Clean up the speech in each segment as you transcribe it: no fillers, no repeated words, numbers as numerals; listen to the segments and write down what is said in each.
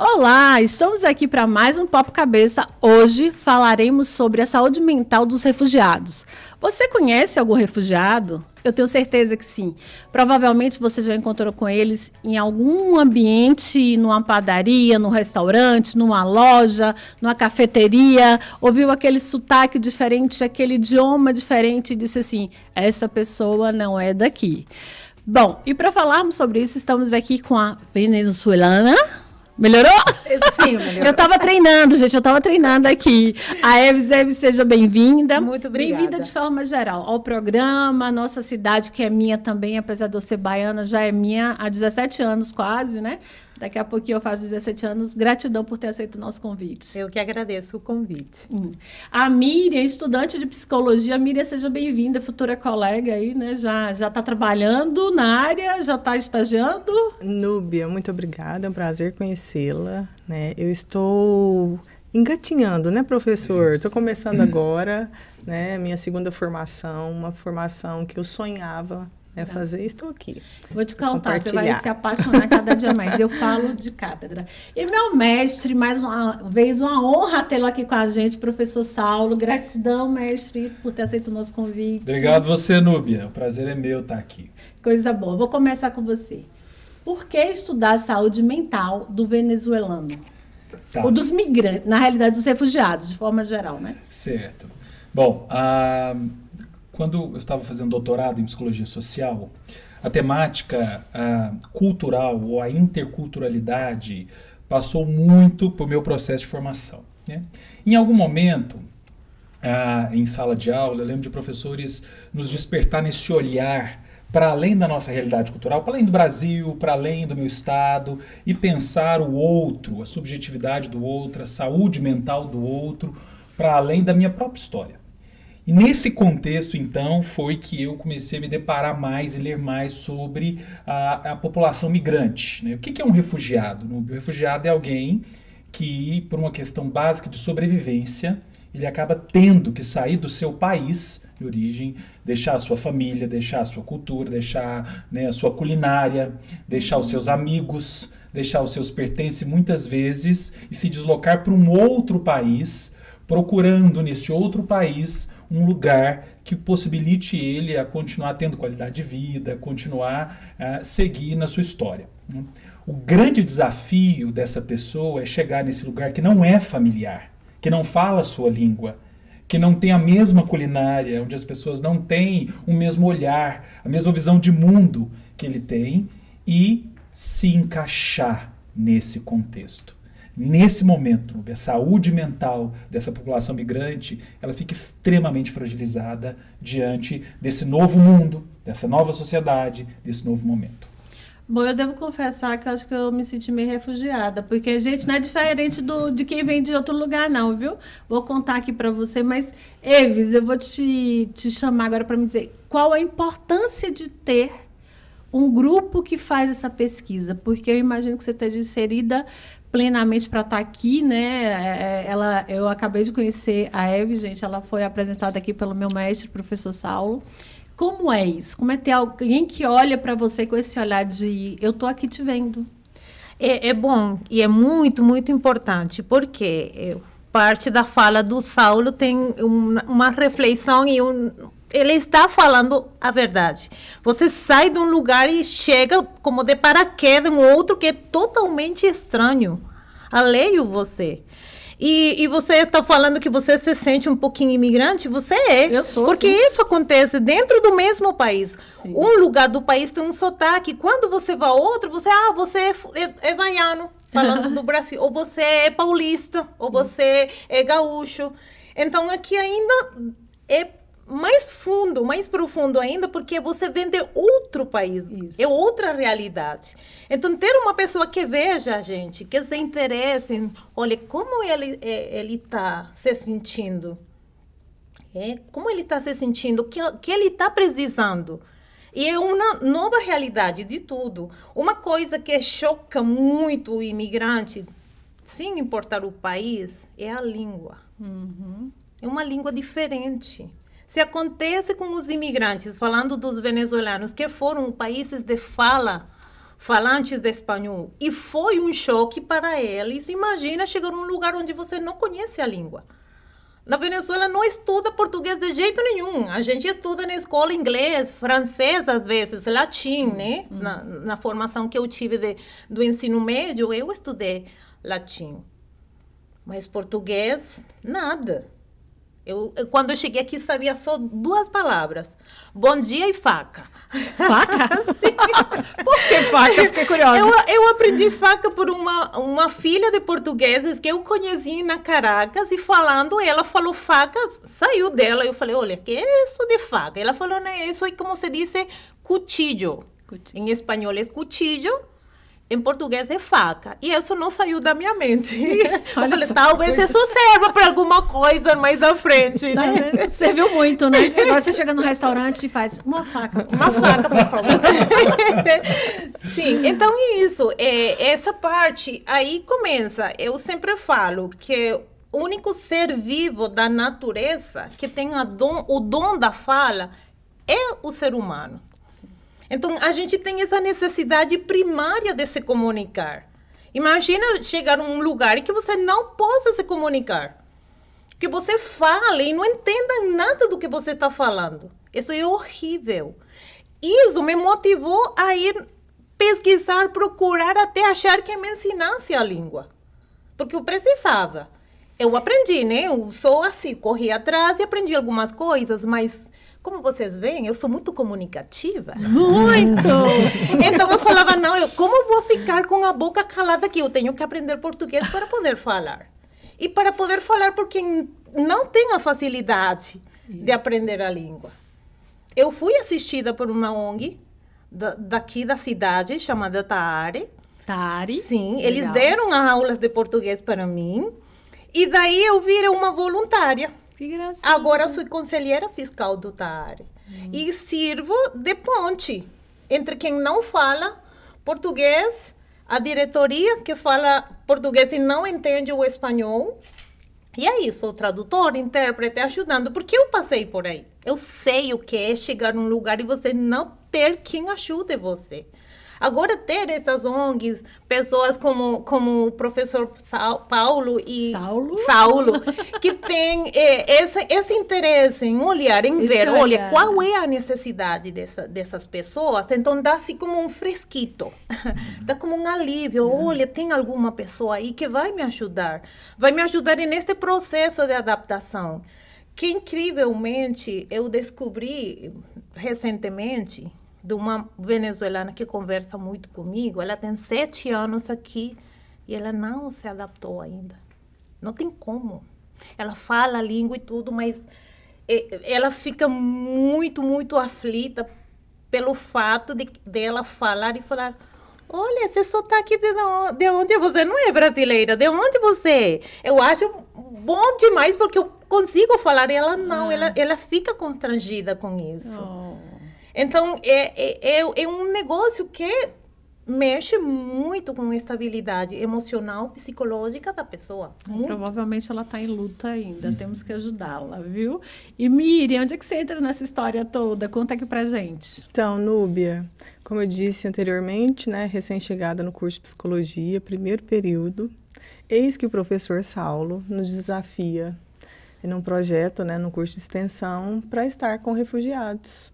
Olá, estamos aqui para mais um Papo Cabeça. Hoje falaremos sobre a saúde mental dos refugiados. Você conhece algum refugiado? Eu tenho certeza que sim. Provavelmente você já encontrou com eles em algum ambiente, numa padaria, num restaurante, numa loja, numa cafeteria, ouviu aquele sotaque diferente, aquele idioma diferente e disse assim, essa pessoa não é daqui. Bom, e para falarmos sobre isso, estamos aqui com a venezuelana. Melhorou? Sim, melhorou. Eu estava treinando, gente, aqui. A Eves, seja bem-vinda. Muito obrigada. Bem-vinda de forma geral ao programa, a nossa cidade, que é minha também, apesar de eu ser baiana, já é minha há 17 anos quase, né? Daqui a pouquinho eu faço 17 anos. Gratidão por ter aceito o nosso convite. Eu que agradeço o convite. A Miriam, estudante de psicologia. Miriam, seja bem-vinda, futura colega aí, né? Já está trabalhando na área, já está estagiando. Núbia, muito obrigada, é um prazer conhecê-la, né? Eu estou engatinhando, né, professor? Estou começando agora, né, minha segunda formação, uma formação que eu sonhava fazer, estou aqui. Vou te contar, você vai se apaixonar cada dia mais. Eu falo de cátedra. E meu mestre, mais uma vez, uma honra tê-lo aqui com a gente, professor Saulo. Gratidão, mestre, por ter aceito o nosso convite. Obrigado você, Núbia. O prazer é meu estar aqui. Coisa boa. Vou começar com você. Por que estudar a saúde mental do venezuelano? Tá. Ou dos migrantes, na realidade, dos refugiados, de forma geral, né? Certo. Bom, quando eu estava fazendo doutorado em psicologia social, a temática cultural ou a interculturalidade passou muito por meu processo de formação, né? Em algum momento, em sala de aula, eu lembro de professores nos despertar nesse olhar para além da nossa realidade cultural, para além do Brasil, para além do meu estado, e pensar o outro, a subjetividade do outro, a saúde mental do outro, para além da minha própria história. E nesse contexto, então, foi que eu comecei a me deparar mais e ler mais sobre a população migrante, né? O que é um refugiado? O refugiado é alguém que, por uma questão básica de sobrevivência, ele acaba tendo que sair do seu país de origem, deixar a sua família, deixar a sua cultura, deixar, né, a sua culinária, deixar os seus amigos, deixar os seus pertences muitas vezes e se deslocar para um outro país, procurando nesse outro país um lugar que possibilite ele a continuar tendo qualidade de vida, continuar a seguir na sua história. O grande desafio dessa pessoa é chegar nesse lugar que não é familiar, que não fala a sua língua, que não tem a mesma culinária, onde as pessoas não têm o mesmo olhar, a mesma visão de mundo que ele tem, e se encaixar nesse contexto. Nesse momento, a saúde mental dessa população migrante, ela fica extremamente fragilizada diante desse novo mundo, dessa nova sociedade, desse novo momento. Bom, eu devo confessar que eu acho que eu me senti meio refugiada, porque a gente não é diferente de quem vem de outro lugar, não, viu? Vou contar aqui para você, mas, Eves, eu vou te chamar agora para me dizer qual a importância de ter um grupo que faz essa pesquisa, porque eu imagino que você esteja inserida plenamente para estar aqui, né? Eu acabei de conhecer a Eve, gente, ela foi apresentada aqui pelo meu mestre, professor Saulo. Como é isso? Como é ter alguém que olha para você com esse olhar de eu estou aqui te vendo? É bom e é muito, muito importante, porque parte da fala do Saulo tem uma reflexão e ele está falando a verdade. Você sai de um lugar e chega como de paraquedas em outro que é totalmente estranho, alheio você. E você está falando que você se sente um pouquinho imigrante, você é. Eu sou, porque sim. Isso acontece dentro do mesmo país. Sim. Um lugar do país tem um sotaque. Quando você vai a outro, você é baiano, falando do Brasil. Ou você é paulista, ou você é gaúcho. Então, aqui ainda é mais profundo ainda, porque você vem de outro país, Isso. é outra realidade. Então, ter uma pessoa que veja a gente, que se interesse em, olha, como ele está se sentindo, como ele está se sentindo, o que ele está precisando. E é uma nova realidade de tudo. Uma coisa que choca muito o imigrante, sem importar o país, é a língua. Uhum. É uma língua diferente. Se acontece com os imigrantes, falando dos venezuelanos, que foram países de falantes de espanhol, e foi um choque para eles, imagina chegar num lugar onde você não conhece a língua. Na Venezuela não estuda português de jeito nenhum. A gente estuda na escola inglês, francês às vezes, latim, né? Na formação que eu tive do ensino médio, eu estudei latim. Mas português, nada. Quando eu cheguei aqui, sabia só 2 palavras. Bom dia e faca. Faca? Sim. Por que faca? Fiquei curiosa. Eu aprendi faca por uma filha de portugueses que eu conheci na Caracas, e falando, ela falou faca, saiu dela. Eu falei, olha, que é isso de faca? Ela falou, né, isso é como se diz cuchillo. Em espanhol é cuchillo. Em português é faca. E isso não saiu da minha mente. Eu falei, talvez isso serva para alguma coisa mais à frente. Tá vendo? Serviu muito, né? Agora você chega no restaurante e faz uma faca. Uma faca, por favor. Sim, então é isso. Essa parte, aí começa. Eu sempre falo que o único ser vivo da natureza que tem o dom da fala é o ser humano. Então, a gente tem essa necessidade primária de se comunicar. Imagina chegar a um lugar em que você não possa se comunicar. Que você fale e não entenda nada do que você está falando. Isso é horrível. Isso me motivou a ir pesquisar, procurar, até achar quem me ensinasse a língua. Porque eu precisava. Eu aprendi, né? Eu sou assim, corri atrás e aprendi algumas coisas, mas... Como vocês veem, eu sou muito comunicativa. Muito! Então eu falava, não, como eu vou ficar com a boca calada aqui? Eu tenho que aprender português para poder falar. E para poder falar por quem não tem a facilidade de aprender a língua. Eu fui assistida por uma ONG daqui da cidade, chamada Taare. Taare? Sim, legal. Eles deram aulas de português para mim. E daí eu virei uma voluntária. Que graça. Agora eu sou conselheira fiscal do Taare. E sirvo de ponte entre quem não fala português, a diretoria que fala português e não entende o espanhol. E aí, sou tradutora, intérprete, ajudando, porque eu passei por aí. Eu sei o que é chegar num lugar e você não ter quem ajude você. Agora, ter essas ONGs, pessoas como o professor Paulo e Saulo, que tem esse interesse em olhar, em ver, olha, qual é a necessidade dessas pessoas, então dá assim como um fresquito, dá como um alívio, olha, tem alguma pessoa aí que vai me ajudar neste processo de adaptação, que incrivelmente eu descobri recentemente, de uma venezuelana que conversa muito comigo. Ela tem 7 anos aqui e ela não se adaptou ainda. Não tem como. Ela fala a língua e tudo, mas ela fica muito, muito aflita pelo fato de ela falar e falar, olha, esse sotaque de onde você não é brasileira? De onde você é? Eu acho bom demais porque eu consigo falar. E ela não, ela fica constrangida com isso. Oh. Então, é um negócio que mexe muito com a estabilidade emocional, psicológica da pessoa. Provavelmente ela está em luta ainda, temos que ajudá-la, viu? E Miriam, onde é que você entra nessa história toda? Conta aqui pra gente. Então, Núbia, como eu disse anteriormente, né, recém-chegada no curso de Psicologia, primeiro período, eis que o professor Saulo nos desafia num projeto, né, no curso de extensão, para estar com refugiados.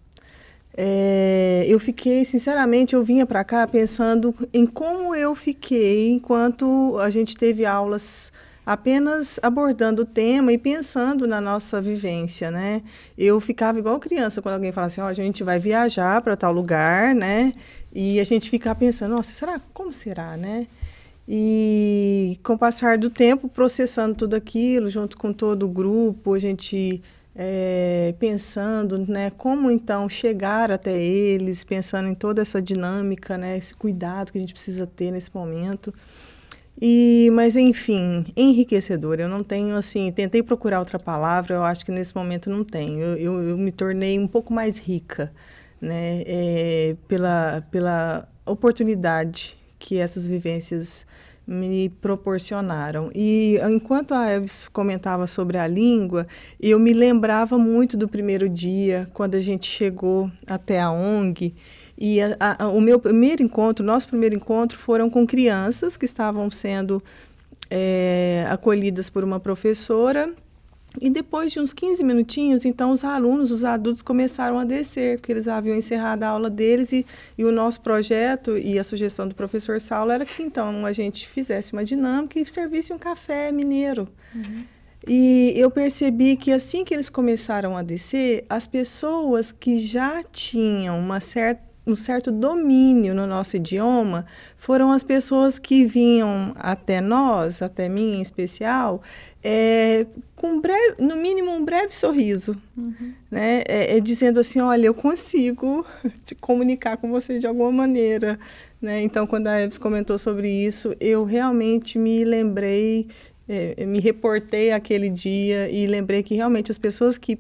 Eu fiquei, sinceramente, eu vinha para cá pensando em como eu fiquei enquanto a gente teve aulas apenas abordando o tema e pensando na nossa vivência, né? Eu ficava igual criança quando alguém fala assim, a gente vai viajar para tal lugar, né? E a gente ficava pensando, nossa, como será, né? E com o passar do tempo, processando tudo aquilo, junto com todo o grupo, a gente... pensando, né, como então chegar até eles, pensando em toda essa dinâmica, né, esse cuidado que a gente precisa ter nesse momento. Mas, enfim, enriquecedor. Eu não tenho, assim, tentei procurar outra palavra, eu acho que nesse momento não tenho. Eu me tornei um pouco mais rica, né, pela oportunidade que essas vivências me proporcionaram. E enquanto a Eves comentava sobre a língua, eu me lembrava muito do primeiro dia, quando a gente chegou até a ONG. E o meu primeiro encontro, nosso primeiro encontro, foram com crianças que estavam sendo acolhidas por uma professora. E depois de uns 15 minutinhos, então os alunos, os adultos começaram a descer, porque eles haviam encerrado a aula deles e o nosso projeto e a sugestão do professor Saulo era que então a gente fizesse uma dinâmica e servisse um café mineiro. Uhum. E eu percebi que assim que eles começaram a descer, as pessoas que já tinham um certo domínio no nosso idioma foram as pessoas que vinham até nós, até mim em especial, com no mínimo um breve sorriso, né? Dizendo assim, olha, eu consigo te comunicar com você de alguma maneira, né? Então, quando a Eves comentou sobre isso, eu realmente me lembrei, me reportei àquele dia e lembrei que realmente as pessoas que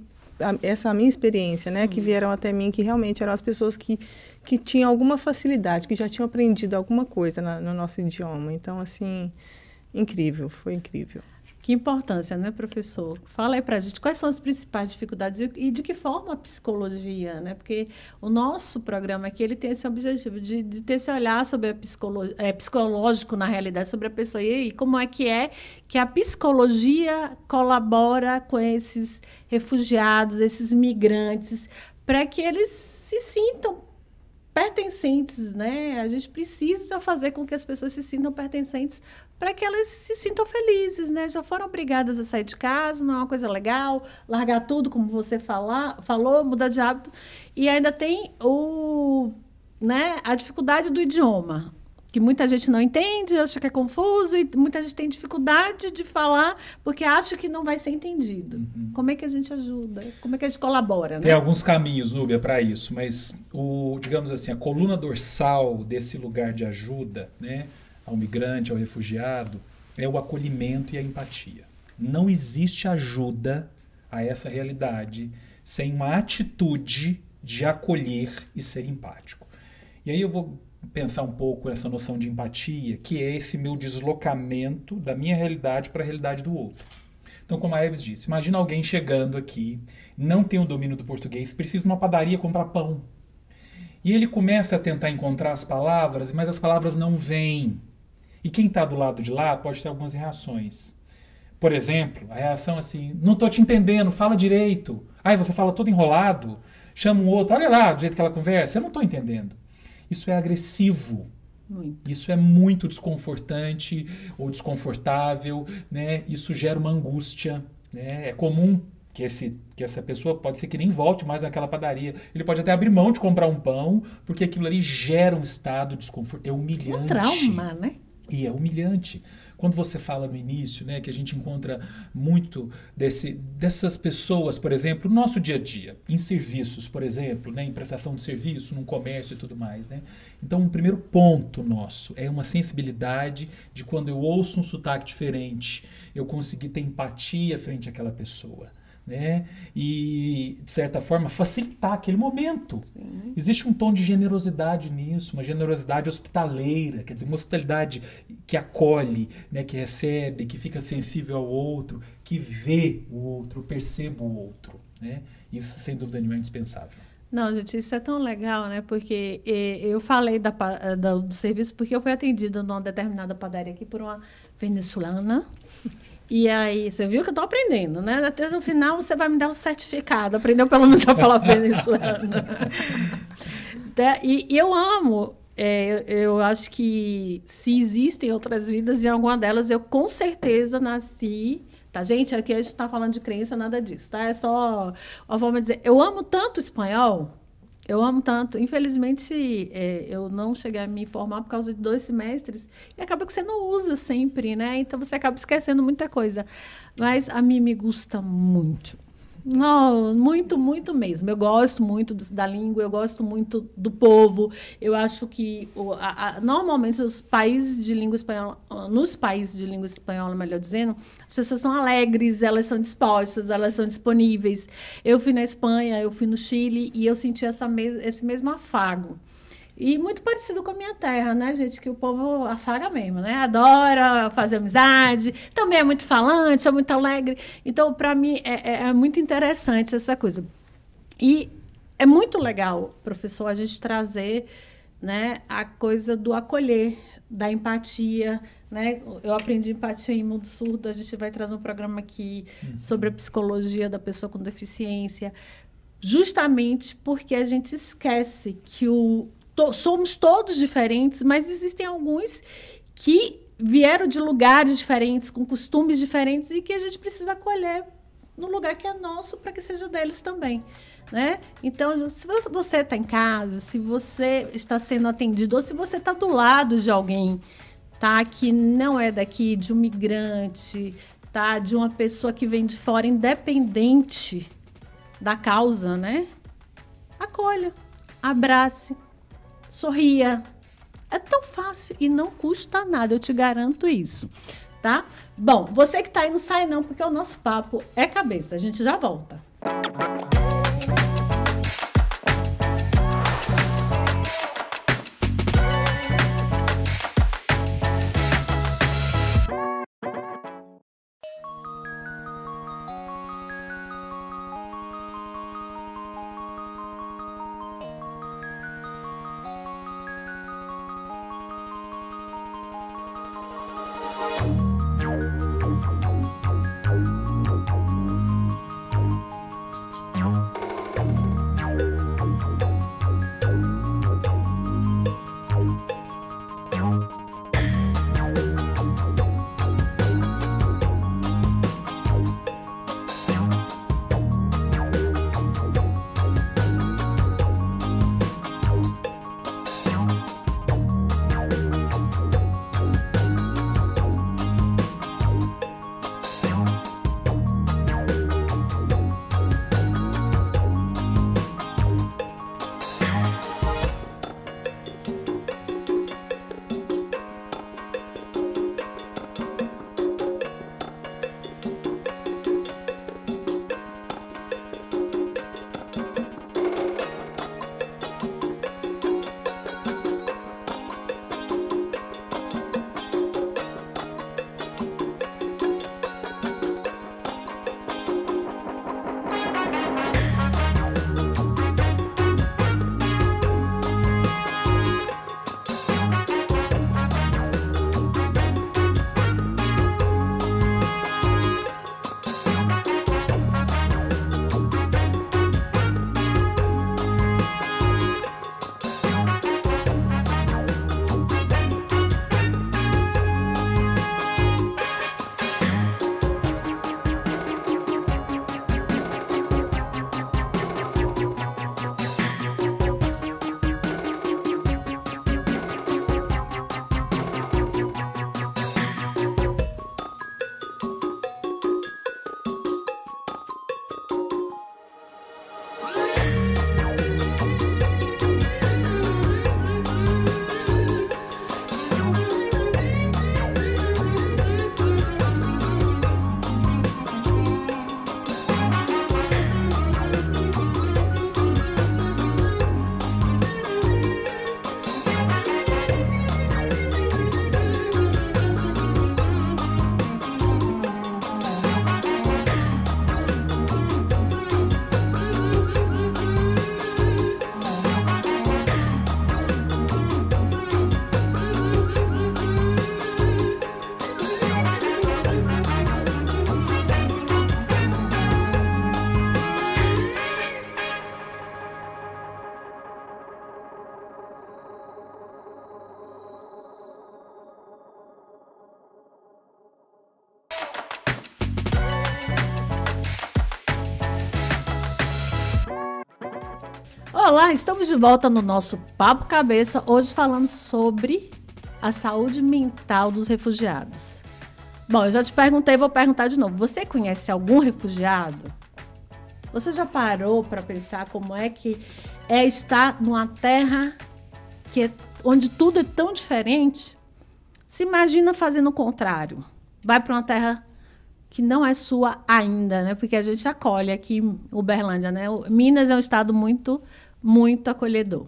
essa minha experiência, né, que vieram até mim, que realmente eram as pessoas que tinham alguma facilidade, que já tinham aprendido alguma coisa no nosso idioma. Então, assim, incrível, foi incrível. Que importância, né, professor? Fala aí pra gente quais são as principais dificuldades e de que forma a psicologia, né? Porque o nosso programa aqui, ele tem esse objetivo de ter esse olhar sobre a psicológico, na realidade, sobre a pessoa. E como é que a psicologia colabora com esses refugiados, esses migrantes, para que eles se sintam pertencentes, né? A gente precisa fazer com que as pessoas se sintam pertencentes para que elas se sintam felizes, né? Já foram obrigadas a sair de casa, não é uma coisa legal, largar tudo, como você falou, mudar de hábito. E ainda tem a dificuldade do idioma, que muita gente não entende, acha que é confuso, e muita gente tem dificuldade de falar porque acha que não vai ser entendido. Uhum. Como é que a gente ajuda? Como é que a gente colabora? Né? Tem alguns caminhos, Núbia, para isso, mas, digamos assim, a coluna dorsal desse lugar de ajuda, né, ao migrante, ao refugiado, é o acolhimento e a empatia. Não existe ajuda a essa realidade sem uma atitude de acolher e ser empático. E aí eu vou pensar um pouco nessa noção de empatia, que é esse meu deslocamento da minha realidade para a realidade do outro. Então, como a Eves disse, imagina alguém chegando aqui, não tem o domínio do português, precisa de uma padaria comprar pão. E ele começa a tentar encontrar as palavras, mas as palavras não vêm. E quem está do lado de lá pode ter algumas reações. Por exemplo, a reação assim, não estou te entendendo, fala direito. Aí você fala todo enrolado, chama um outro, olha lá do jeito que ela conversa, eu não estou entendendo. Isso é agressivo. Muito. Isso é muito desconfortante ou desconfortável, né? Isso gera uma angústia, né? É comum que essa pessoa pode ser que nem volte mais naquela padaria. Ele pode até abrir mão de comprar um pão, porque aquilo ali gera um estado de desconforto. É humilhante. Um trauma, né? E é humilhante. Quando você fala no início, né, que a gente encontra muito dessas pessoas, por exemplo, no nosso dia a dia, em serviços, por exemplo, né, em prestação de serviço, num comércio e tudo mais. Né? Então, um primeiro ponto nosso é uma sensibilidade de quando eu ouço um sotaque diferente, eu conseguir ter empatia frente àquela pessoa. Né? E, de certa forma, facilitar aquele momento. Sim. Existe um tom de generosidade nisso, uma generosidade hospitaleira, quer dizer, uma hospitalidade que acolhe, né? Que recebe, que fica sensível ao outro, que vê o outro, percebe o outro. Né? Isso, sem dúvida nenhuma, é indispensável. Não, gente, isso é tão legal, né? Porque eu falei do serviço porque eu fui atendida numa determinada padaria aqui por uma venezuelana. E aí, você viu que eu estou aprendendo, né? Até no final você vai me dar um certificado. Aprendeu pelo menos a falar venezuelano. E eu amo. Eu acho que se existem outras vidas, em alguma delas eu com certeza nasci. Tá, gente? Aqui a gente está falando de crença, nada disso, tá? É só uma forma de dizer. Eu amo tanto o espanhol. Eu amo tanto. Infelizmente, eu não cheguei a me formar por causa de 2 semestres. E acaba que você não usa sempre, né? Então, você acaba esquecendo muita coisa. Mas a mim me gusta muito. Não, muito, muito mesmo. Eu gosto muito da língua, eu gosto muito do povo. Eu acho que, normalmente, nos países de língua espanhola, melhor dizendo, as pessoas são alegres, elas são dispostas, elas são disponíveis. Eu fui na Espanha, eu fui no Chile e eu senti esse mesmo afago. E muito parecido com a minha terra, né, gente? Que o povo afaga mesmo, né? Adora fazer amizade, também é muito falante, é muito alegre. Então, para mim, é muito interessante essa coisa. E é muito legal, professor, a gente trazer, né, a coisa do acolher, da empatia, né? Eu aprendi empatia em Mundo Surdo, a gente vai trazer um programa aqui sobre a psicologia da pessoa com deficiência, justamente porque a gente esquece que somos todos diferentes, mas existem alguns que vieram de lugares diferentes, com costumes diferentes, e que a gente precisa acolher no lugar que é nosso, para que seja deles também, né? Então, se você está em casa, se você está sendo atendido, ou se você está do lado de alguém, tá, que não é daqui, de um migrante, tá, de uma pessoa que vem de fora, independente da causa, né? Acolha, abrace, sorria. É tão fácil e não custa nada, eu te garanto isso, tá? Bom, você que tá aí, não sai não, porque o nosso papo é cabeça. A gente já volta. Olá, estamos de volta no nosso Papo Cabeça, hoje falando sobre a saúde mental dos refugiados. Bom, eu já te perguntei, vou perguntar de novo. Você conhece algum refugiado? Você já parou para pensar como é que é estar numa terra onde tudo é tão diferente? Se imagina fazendo o contrário. Vai para uma terra que não é sua ainda, né? Porque a gente acolhe aqui em Uberlândia, né? Minas é um estado muito acolhedor.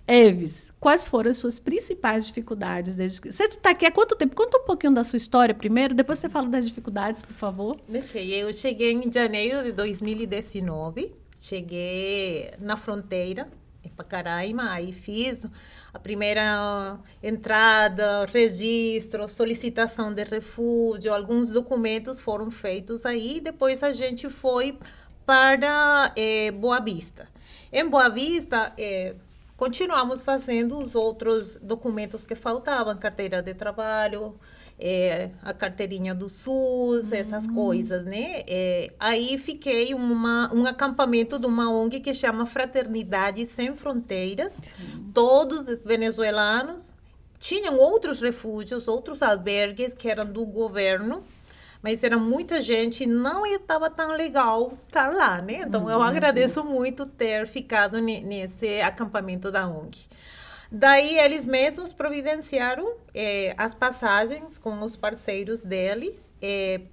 Eves, quais foram as suas principais dificuldades desde que... Você está aqui há quanto tempo? Conta um pouquinho da sua história primeiro, depois você fala das dificuldades, por favor. Ok, eu cheguei em janeiro de 2019, cheguei na fronteira, em Pacaraima, aí fiz a primeira entrada, registro, solicitação de refúgio, alguns documentos foram feitos aí, depois a gente foi para Boa Vista. Em Boa Vista, continuamos fazendo os outros documentos que faltavam, carteira de trabalho, a carteirinha do SUS, essas coisas, né? Aí fiquei um acampamento de uma ONG que chama Fraternidade Sem Fronteiras, todos venezuelanos, tinham outros refúgios, outros albergues que eram do governo, mas era muita gente, não estava tão legal estar lá, né? Então, eu agradeço muito ter ficado nesse acampamento da ONG. Daí, eles mesmos providenciaram as passagens com os parceiros dele,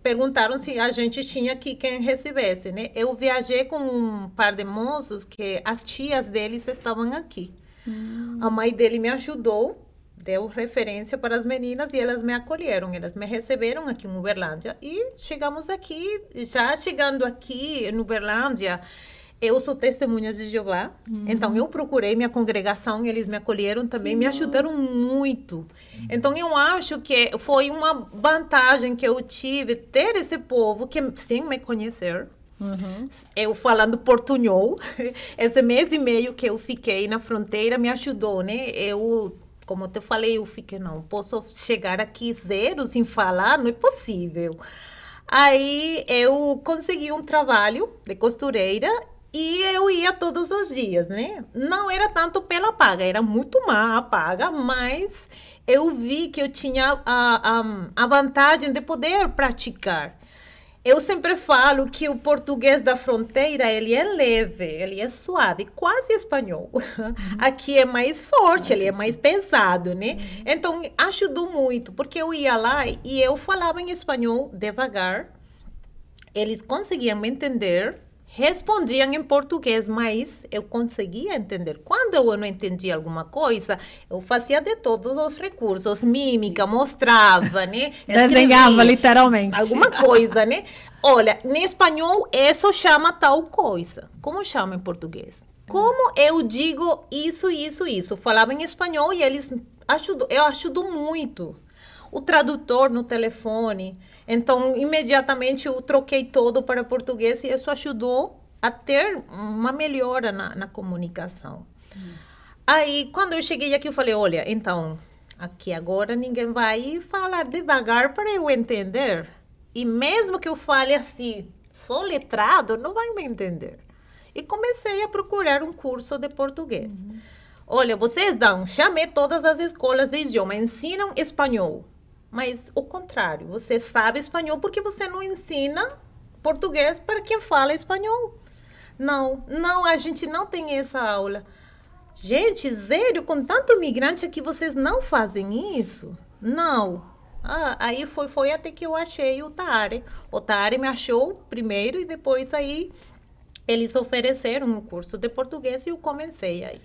perguntaram se a gente tinha aqui quem recebesse, né? Eu viajei com um par de moços que as tias deles estavam aqui. A mãe dele me ajudou, deu referência para as meninas e elas me acolheram, elas me receberam aqui em Uberlândia e chegamos aqui, já chegando aqui em Uberlândia, eu sou testemunha de Jeová, então eu procurei minha congregação e eles me acolheram também, me ajudaram muito. Então eu acho que foi uma vantagem que eu tive ter esse povo que sem me conhecer, eu falando portunhol, esse mês e meio que eu fiquei na fronteira me ajudou, né? Como eu te falei, eu fiquei, não posso chegar aqui zero sem falar, não é possível. Aí eu consegui um trabalho de costureira e eu ia todos os dias, né? Não era tanto pela paga, era muito má a paga, mas eu vi que eu tinha a vantagem de poder praticar. Eu sempre falo que o português da fronteira, ele é leve, ele é suave, quase espanhol. Aqui é mais forte, ele é mais pesado, né? Então, ajudou muito, porque eu ia lá e eu falava em espanhol devagar, eles conseguiam me entender, respondiam em português, mas eu conseguia entender. Quando eu não entendia alguma coisa, eu fazia de todos os recursos, mímica, mostrava, né? Desenhava, literalmente. Alguma coisa, né? Olha, em espanhol, isso chama tal coisa. Como chama em português? Como eu digo isso, isso, isso? Falava em espanhol e eles ajudou. Eu ajudo muito. O tradutor no telefone. Então, imediatamente, eu troquei todo para português e isso ajudou a ter uma melhora na comunicação. Aí, quando eu cheguei aqui, eu falei, olha, então, aqui agora ninguém vai falar devagar para eu entender. E mesmo que eu fale assim, soletrado, não vai me entender. E comecei a procurar um curso de português. Olha, vocês chamei todas as escolas de idioma, ensinam espanhol. Mas o contrário, você sabe espanhol porque você não ensina português para quem fala espanhol. Não, a gente não tem essa aula. Gente, sério, com tanto imigrante aqui, vocês não fazem isso? Não. Aí foi até que eu achei o Taare. O Taare me achou primeiro e depois aí eles ofereceram um curso de português e eu comecei aí.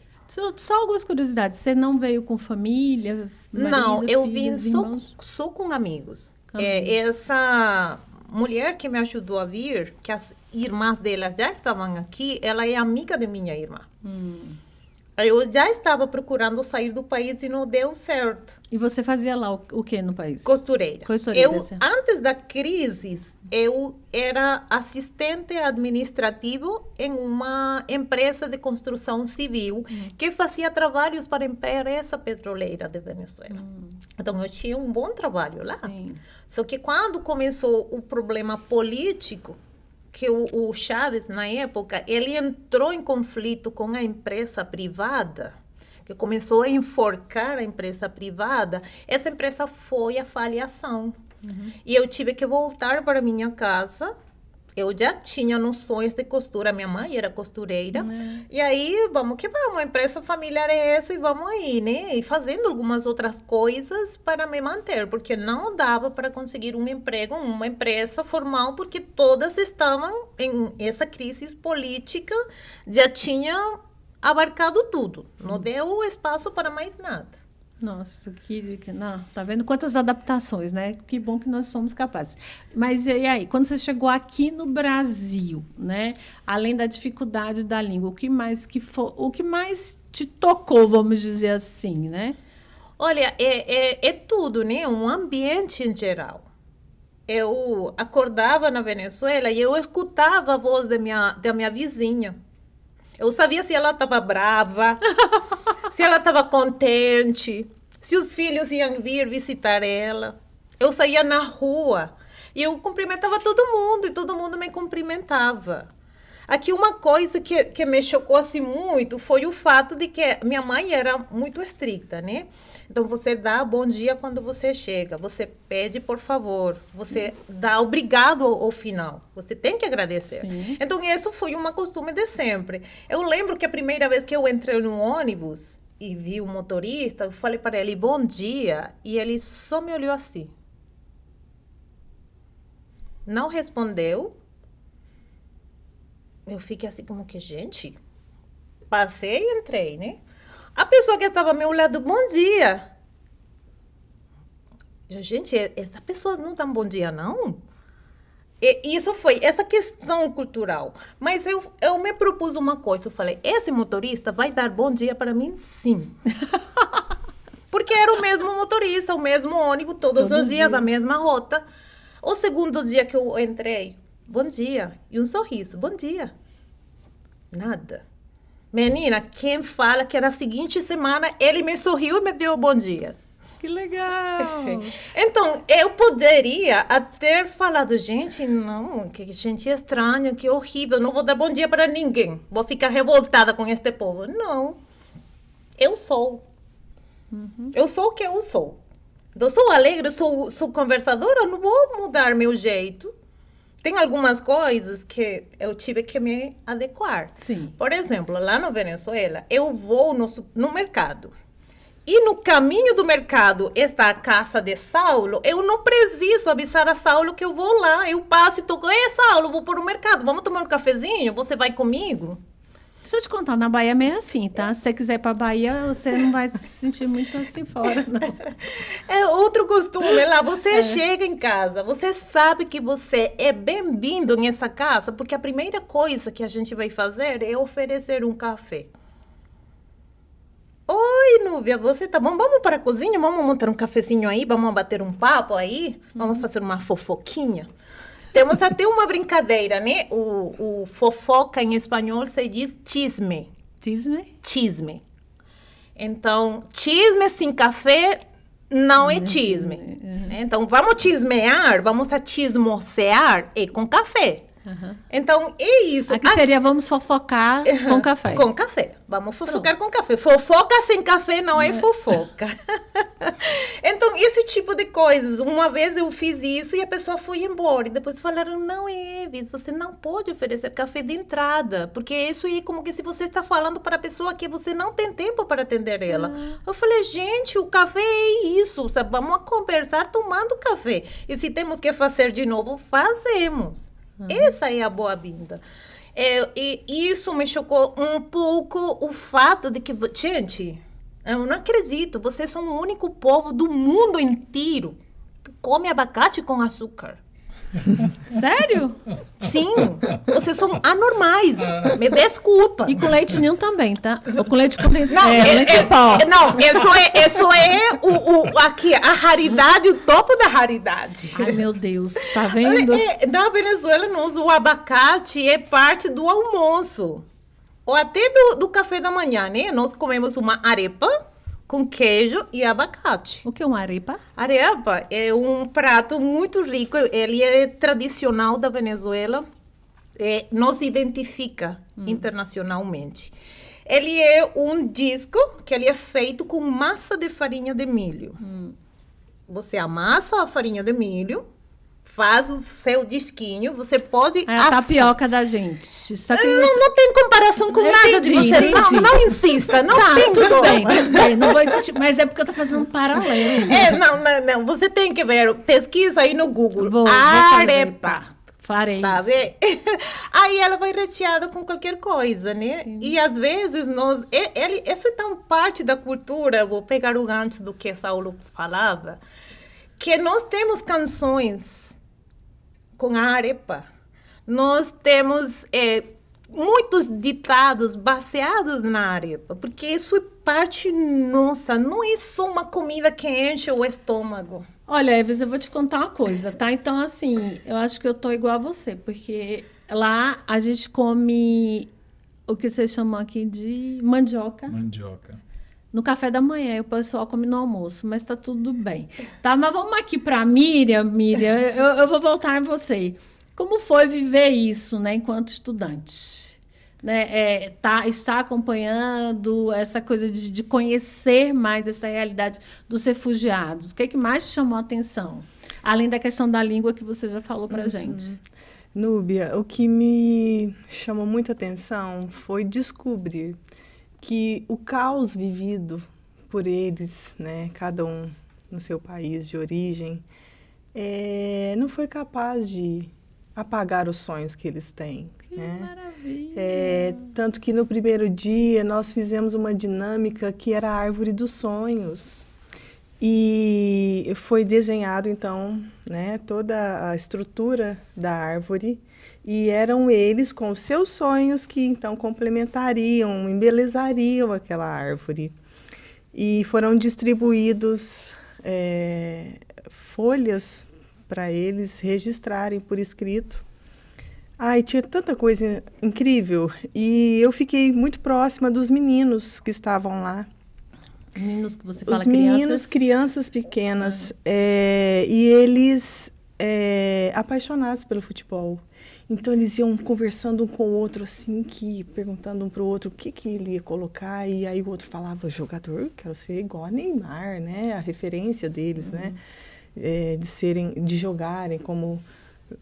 Só algumas curiosidades. Você não veio com família? Marido, não, eu filhos, vim só com amigos. Essa mulher que me ajudou a vir, que as irmãs delas já estavam aqui, ela é amiga de minha irmã. Eu já estava procurando sair do país e não deu certo. E você fazia lá o que no país? Costureira. Costureira. Antes da crise, eu era assistente administrativo em uma empresa de construção civil que fazia trabalhos para a empresa petroleira de Venezuela. Então, eu tinha um bom trabalho lá. Sim. Só que quando começou o problema político, que o Chávez, na época, ele entrou em conflito com a empresa privada, que começou a enforcar a empresa privada, essa empresa foi à faliação. E eu tive que voltar para minha casa. Eu já tinha noções de costura, minha mãe era costureira. E aí, vamos, a empresa familiar é essa e vamos aí, né? E fazendo algumas outras coisas para me manter, porque não dava para conseguir um emprego, uma empresa formal, porque todas estavam em essa crise política, já tinha abarcado tudo. Não deu espaço para mais nada. Nossa, não, tá vendo quantas adaptações, né? Que bom que nós somos capazes. Mas e aí, quando você chegou aqui no Brasil, né? Além da dificuldade da língua, o que mais te tocou, vamos dizer assim, né? Olha, é tudo, né? Um ambiente em geral. Eu acordava na Venezuela e eu escutava a voz da minha vizinha. Eu sabia se ela estava brava, se ela estava contente, se os filhos iam vir visitar ela. Eu saía na rua e eu cumprimentava todo mundo e todo mundo me cumprimentava. Aqui uma coisa que me chocou assim muito foi o fato de que minha mãe era muito estricta, né? Então, você dá bom dia quando você chega, você pede por favor, você dá obrigado ao final, você tem que agradecer. Sim. Então, isso foi uma costume de sempre. Eu lembro que a primeira vez que eu entrei no ônibus e vi o motorista, eu falei para ele, bom dia, e ele só me olhou assim. Não respondeu. Eu fiquei assim como que, gente, passei e entrei, né? A pessoa que estava ao meu lado, bom dia. Gente, essa pessoa não dá um bom dia, não? E isso foi essa questão cultural. Mas eu me propus uma coisa, eu falei, esse motorista vai dar bom dia para mim, sim. Porque era o mesmo motorista, o mesmo ônibus, todos os dias, a mesma rota. O segundo dia que eu entrei, bom dia. E um sorriso, bom dia. Nada. Menina, quem fala que era a seguinte semana, ele me sorriu e me deu bom dia. Que legal! Então, eu poderia até falado, gente, não, que gente estranha, que horrível, não vou dar bom dia para ninguém. Vou ficar revoltada com este povo. Não. Eu sou. Eu sou o que eu sou. Eu sou alegre, sou conversadora, não vou mudar meu jeito. Tem algumas coisas que eu tive que me adequar. Sim. Por exemplo, lá na Venezuela, eu vou no mercado. E no caminho do mercado está a casa de Saulo. Eu não preciso avisar a Saulo que eu vou lá. Eu passo e toco, ei, Saulo, vou para o mercado. Vamos tomar um cafezinho? Você vai comigo? Deixa eu te contar, na Bahia é meio assim, tá? Se você quiser ir pra Bahia, você não vai se sentir muito assim fora, não. É outro costume lá. Você chega em casa, você sabe que você é bem-vindo nessa casa, porque a primeira coisa que a gente vai fazer é oferecer um café. Oi, Núbia, você tá bom? Vamos para a cozinha? Vamos montar um cafezinho aí? Vamos bater um papo aí? Vamos fazer uma fofoquinha? Temos até uma brincadeira, né? O fofoca em espanhol se diz chisme. Chisme? Chisme. Então, chisme sem café não é chisme. Então, vamos chismear, vamos a chismosear e com café. Então, é isso. Aqui seria vamos fofocar com café. Com café. Vamos fofocar com café. Fofoca sem café não é fofoca. Então, esse tipo de coisas. Uma vez eu fiz isso e a pessoa foi embora. E depois falaram, não, Evis, você não pode oferecer café de entrada. Porque isso é como que se você está falando para a pessoa que você não tem tempo para atender ela. Eu falei, gente, o café é isso. Sabe? Vamos conversar tomando café. E se temos que fazer de novo, fazemos. Essa é a boa-vinda. E isso me chocou um pouco o fato de que, gente, eu não acredito, vocês são o único povo do mundo inteiro que come abacate com açúcar. Sério? Sim, vocês são anormais. Me desculpa. E com leite ninho também, tá? Ou com leite condensado. Leite em pó. Não, isso é aqui, a raridade, o topo da raridade. Ai, meu Deus, tá vendo? Na Venezuela, o abacate é parte do almoço. Ou até do café da manhã, né? Nós comemos uma arepa com queijo e abacate. O que é uma arepa? Arepa é um prato muito rico, ele é tradicional da Venezuela, nos identifica internacionalmente. Ele é um disco que ele é feito com massa de farinha de milho. Você amassa a farinha de milho, faz o seu disquinho, você pode... É a tapioca da gente. Só que não tem comparação com nada de você. Não insista, não tem tudo bem. Não vou insistir, mas é porque eu tô fazendo um paralelo. Não. Você tem que ver, pesquisa aí no Google. Vou arepa. Farei sabe? isso. Aí ela vai recheada com qualquer coisa, né? Sim. E às vezes isso é tão parte da cultura, vou pegar o gancho do que Saulo falava, que nós temos canções com a arepa, nós temos muitos ditados baseados na arepa, porque isso é parte nossa, não é só uma comida que enche o estômago. Olha, Eves, eu vou te contar uma coisa, tá? Então, assim, eu acho que eu tô igual a você, porque lá a gente come o que vocês chamam aqui de mandioca. Mandioca. No café da manhã, o pessoal come no almoço, mas tá tudo bem. Tá, mas vamos aqui para Miriam, eu vou voltar em você. Como foi viver isso, né, enquanto estudante? Né, está acompanhando essa coisa de conhecer mais essa realidade dos refugiados. O que é que mais te chamou a atenção? Além da questão da língua que você já falou para a gente. Núbia, o que me chamou muita atenção foi descobrir que o caos vivido por eles, né, cada um no seu país de origem, não foi capaz de apagar os sonhos que eles têm. Que né? maravilha! Tanto que no primeiro dia nós fizemos uma dinâmica que era a árvore dos sonhos. E foi desenhado, então, né, toda a estrutura da árvore, e eram eles com os seus sonhos que, então, complementariam, embelezariam aquela árvore. E foram distribuídos folhas para eles registrarem por escrito. Ai, tinha tanta coisa incrível, e eu fiquei muito próxima dos meninos que estavam lá. Meninos que você fala, Os meninos, crianças pequenas, e eles apaixonados pelo futebol. Então, eles iam conversando um com o outro, assim, perguntando um para o outro o que ele ia colocar, e aí o outro falava, jogador, quero ser igual a Neymar, né? A referência deles, né? De jogarem como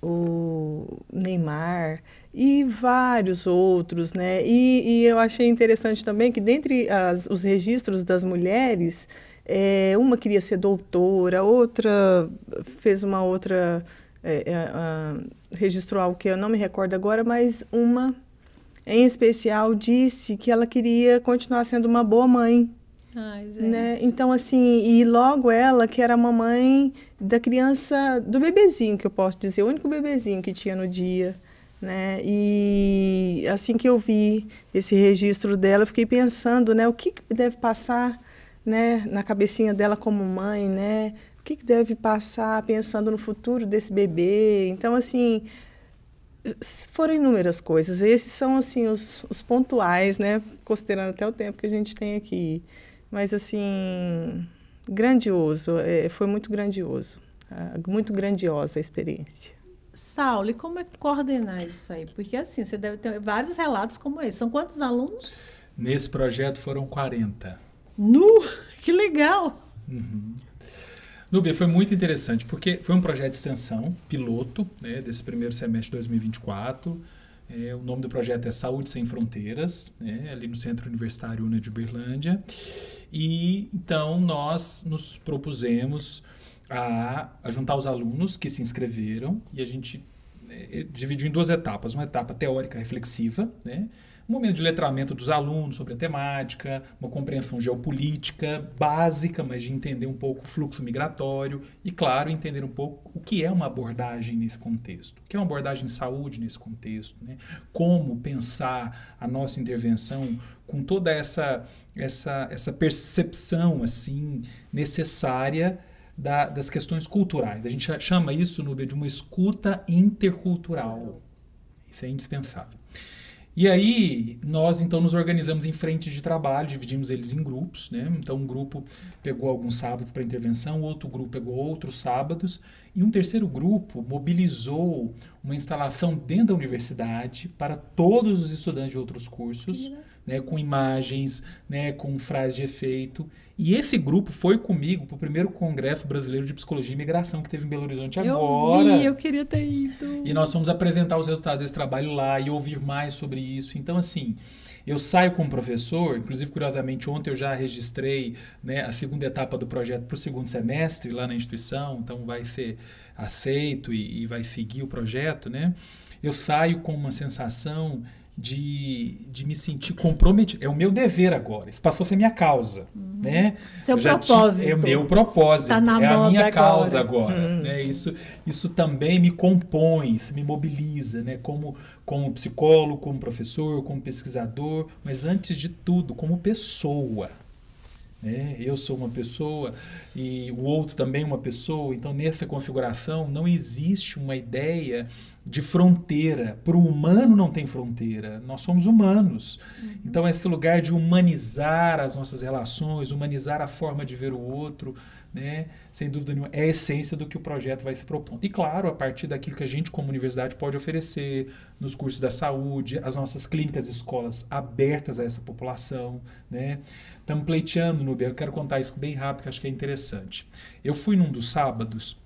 o Neymar e vários outros, né? E eu achei interessante também que dentre os registros das mulheres, uma queria ser doutora, outra fez uma outra, registrou algo que eu não me recordo agora, mas uma em especial disse que ela queria continuar sendo uma boa mãe. Ai, gente. Né? Então, assim, e logo ela, que era a mamãe da criança, do bebezinho, que eu posso dizer, o único bebezinho que tinha no dia, né? E assim que eu vi esse registro dela, eu fiquei pensando, né, o que deve passar, né, na cabecinha dela como mãe, né? O que deve passar pensando no futuro desse bebê. Então, assim, foram inúmeras coisas. Esses são, assim, os pontuais, né? Considerando até o tempo que a gente tem aqui. Mas, assim, grandioso, foi muito grandioso, muito grandiosa a experiência. Saulo, e como é coordenar isso aí? Porque, assim, você deve ter vários relatos como esse. São quantos alunos? Nesse projeto foram 40. Que legal! Uhum. Núbia, foi muito interessante, porque foi um projeto de extensão, piloto, né, desse primeiro semestre de 2024. O nome do projeto é Saúde Sem Fronteiras, né, ali no Centro Universitário UNA de Uberlândia. E, então, nós nos propusemos a juntar os alunos que se inscreveram, e a gente dividiu em 2 etapas. Uma etapa teórica reflexiva, né, um momento de letramento dos alunos sobre a temática, uma compreensão geopolítica básica, mas de entender um pouco o fluxo migratório e, claro, entender um pouco o que é uma abordagem nesse contexto, o que é uma abordagem de saúde nesse contexto, né? Como pensar a nossa intervenção com toda essa percepção assim, necessária das questões culturais. A gente chama isso, Núbia, de uma escuta intercultural. Isso é indispensável. E aí, nós, então, nos organizamos em frentes de trabalho, dividimos eles em grupos, né? Então, um grupo pegou alguns sábados para intervenção, outro grupo pegou outros sábados, e um terceiro grupo mobilizou uma instalação dentro da universidade para todos os estudantes de outros cursos, né, com imagens, né, com frases de efeito. E esse grupo foi comigo para o primeiro Congresso Brasileiro de Psicologia e Imigração que teve em Belo Horizonte agora. Eu queria ter ido. E nós fomos apresentar os resultados desse trabalho lá e ouvir mais sobre isso. Então, assim, eu saio como professor, inclusive, curiosamente, ontem eu já registrei, né, a segunda etapa do projeto para o segundo semestre lá na instituição, então vai ser aceito e vai seguir o projeto, né? Eu saio com uma sensação de me sentir comprometido. É o meu dever agora. Isso passou a ser minha causa, né? Seu propósito. É o meu propósito. Tá na é a minha moda causa agora. agora, né? Isso também me compõe, isso me mobiliza, né? Como psicólogo, como professor, como pesquisador, mas antes de tudo, como pessoa. Né? Eu sou uma pessoa e o outro também uma pessoa, então nessa configuração não existe uma ideia de fronteira. Para o humano não tem fronteira, nós somos humanos. Então esse lugar de humanizar as nossas relações, humanizar a forma de ver o outro, né? Sem dúvida nenhuma, é a essência do que o projeto vai se propondo. E claro, a partir daquilo que a gente como universidade pode oferecer nos cursos da saúde, as nossas clínicas e escolas abertas a essa população, né? Estamos pleiteando, Núbia, eu quero contar isso bem rápido, que acho que é interessante. Eu fui num dos sábados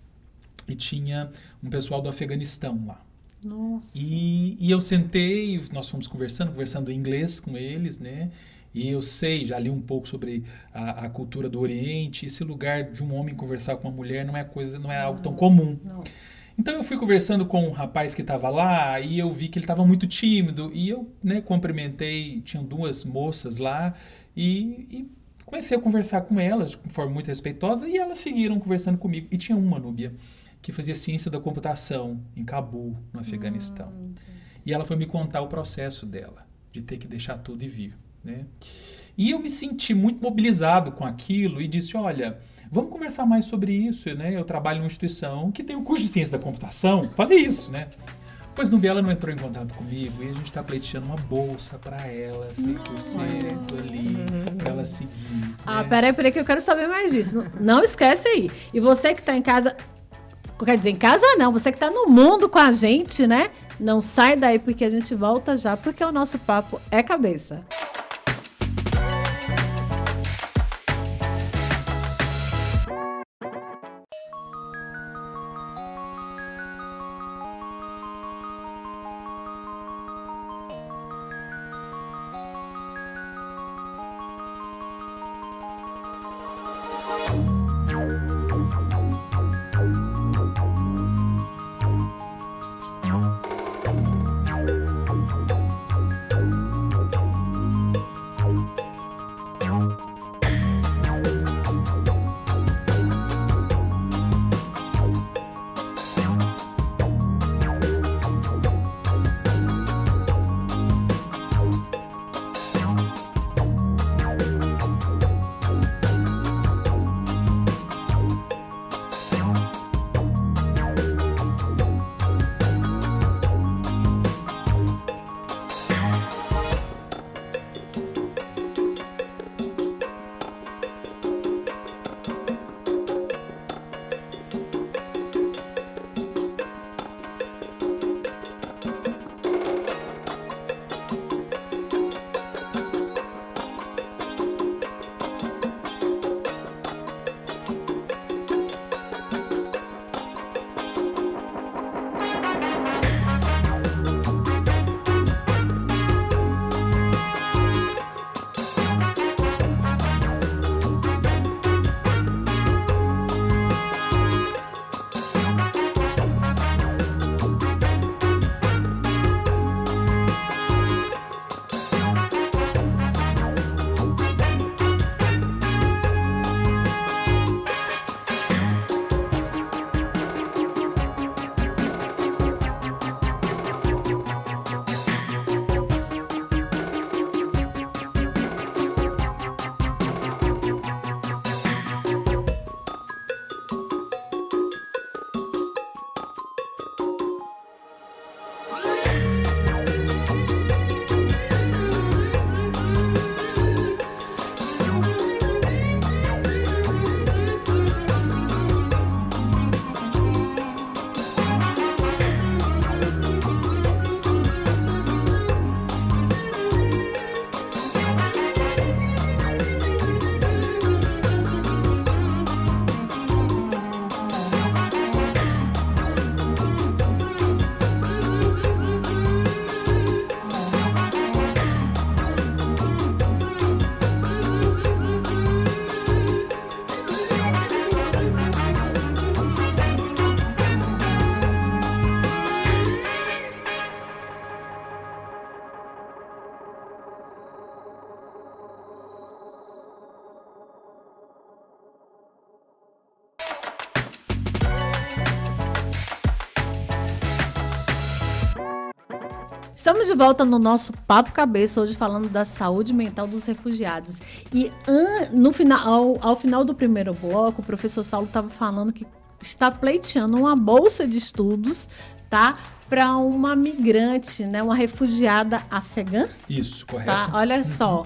e tinha um pessoal do Afeganistão lá. Nossa. E eu sentei, nós fomos conversando em inglês com eles, né? E eu sei, já li um pouco sobre a cultura do Oriente, esse lugar de um homem conversar com uma mulher não é algo tão comum. Não. Então eu fui conversando com um rapaz que estava lá e eu vi que ele estava muito tímido e eu, né, cumprimentei, tinham duas moças lá e comecei a conversar com elas de forma muito respeitosa e elas seguiram conversando comigo. E tinha uma, Núbia, que fazia ciência da computação em Cabul, no Afeganistão. E ela foi me contar o processo dela, de ter que deixar tudo e vir, né? E eu me senti muito mobilizado com aquilo e disse, olha, vamos conversar mais sobre isso, né? Eu trabalho em uma instituição que tem o curso de ciência da computação. Falei isso, né? Pois Núbia, ela não entrou em contato comigo e a gente está pleiteando uma bolsa para ela, 100% ali, para ela seguir. Ah, né? peraí, que eu quero saber mais disso. Não esquece aí. E você que está em casa... Quer dizer, em casa não, você que está no mundo com a gente, né? Não sai daí porque a gente volta já, porque o nosso papo é cabeça. Estamos de volta no nosso Papo Cabeça, hoje falando da saúde mental dos refugiados. E no final, ao final do primeiro bloco, o professor Saulo estava falando que está pleiteando uma bolsa de estudos, tá? Para uma migrante, né? Uma refugiada afegã. Isso, correto. Tá? Olha só.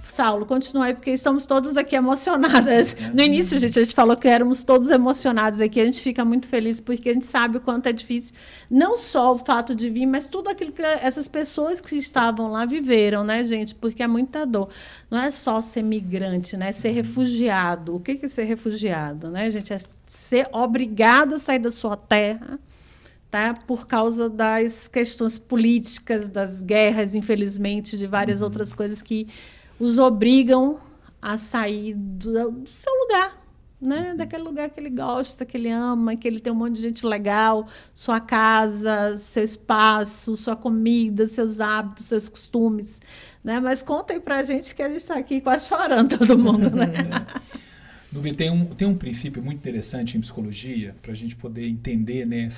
Saulo, continua aí, porque estamos todos aqui emocionadas. No início, gente, a gente falou que éramos todos emocionados aqui. A gente fica muito feliz, porque a gente sabe o quanto é difícil. Não só o fato de vir, mas tudo aquilo que essas pessoas que estavam lá viveram, né, gente? Porque é muita dor. Não é só ser migrante, né? Ser refugiado. O que é ser refugiado, né, gente? É ser obrigado a sair da sua terra, tá? Por causa das questões políticas, das guerras, infelizmente, de várias outras coisas que os obrigam a sair do seu lugar, né? Daquele lugar que ele gosta, que ele ama, que ele tem um monte de gente legal, sua casa, seu espaço, sua comida, seus hábitos, seus costumes, né? Mas conta aí pra gente, que a gente está aqui quase chorando, todo mundo, né? Nubi, tem um princípio muito interessante em psicologia, para a gente poder entender, né,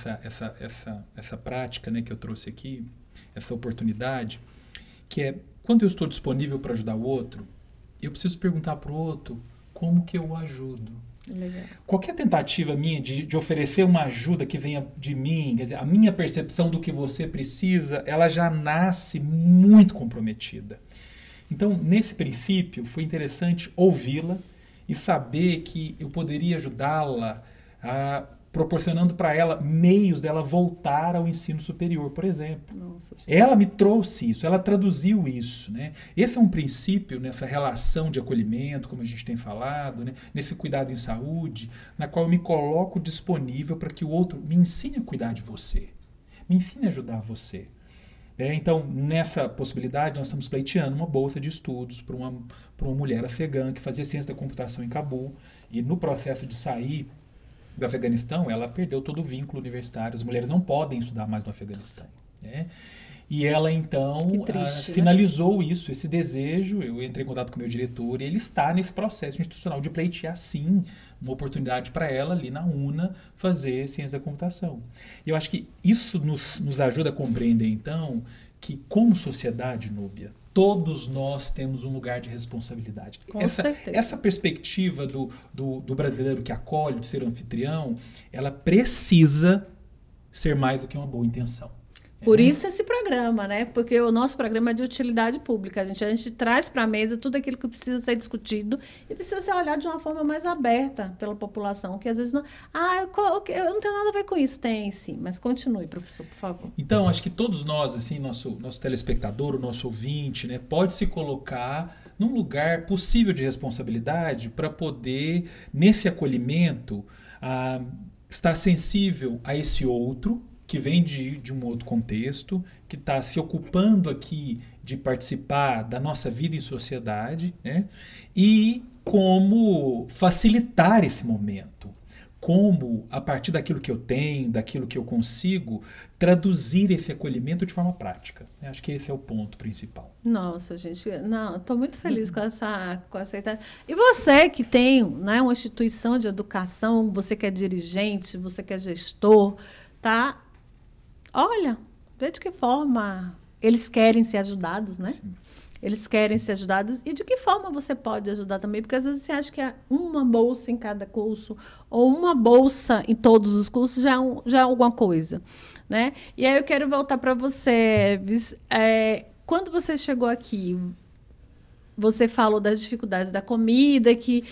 essa prática, né, que eu trouxe aqui, essa oportunidade, que é: quando eu estou disponível para ajudar o outro, eu preciso perguntar para o outro como que eu o ajudo. Legal. Qualquer tentativa minha de oferecer uma ajuda que venha de mim, quer dizer, a minha percepção do que você precisa, ela já nasce muito comprometida. Então, nesse princípio, foi interessante ouvi-la e saber que eu poderia ajudá-la proporcionando para ela meios dela voltar ao ensino superior, por exemplo. Nossa, ela me trouxe isso, ela traduziu isso, né? Esse é um princípio nessa relação de acolhimento, como a gente tem falado, né? Nesse cuidado em saúde, na qual eu me coloco disponível para que o outro me ensine a cuidar de você, me ensine a ajudar você. Então, nessa possibilidade, nós estamos pleiteando uma bolsa de estudos para uma mulher afegã que fazia ciência da computação em Cabul, e no processo de sair do Afeganistão, ela perdeu todo o vínculo universitário. As mulheres não podem estudar mais no Afeganistão, né? E ela, então, triste, finalizou isso, esse desejo. Eu entrei em contato com o meu diretor e ele está nesse processo institucional de pleitear, sim, uma oportunidade para ela, ali na UNA, fazer ciência da computação. E eu acho que isso nos ajuda a compreender, então, que como sociedade, Núbia, todos nós temos um lugar de responsabilidade. Com certeza. Essa perspectiva do brasileiro que acolhe, de ser anfitrião, ela precisa ser mais do que uma boa intenção. Por isso esse programa, né? Porque o nosso programa é de utilidade pública. A gente traz para a mesa tudo aquilo que precisa ser discutido e precisa ser olhado de uma forma mais aberta pela população, que às vezes não... eu não tenho nada a ver com isso. Tem, sim. Mas continue, professor, por favor. Então, acho que todos nós, assim, nosso telespectador, o nosso ouvinte, né, pode se colocar num lugar possível de responsabilidade para poder, nesse acolhimento, estar sensível a esse outro, que vem de um outro contexto, que está se ocupando aqui de participar da nossa vida em sociedade, né? E como facilitar esse momento, como, a partir daquilo que eu tenho, daquilo que eu consigo, traduzir esse acolhimento de forma prática. Eu acho que esse é o ponto principal. Nossa, gente, estou muito feliz com essa ideia. E você que tem, né, uma instituição de educação, você que é dirigente, você que é gestor, tá? Olha, vê de que forma eles querem ser ajudados, né? Sim. Eles querem ser ajudados. E de que forma você pode ajudar também? Porque às vezes você acha que é uma bolsa em cada curso ou uma bolsa em todos os cursos já é alguma coisa, né? E aí eu quero voltar para você, Eves. Quando você chegou aqui, você falou das dificuldades da comida, que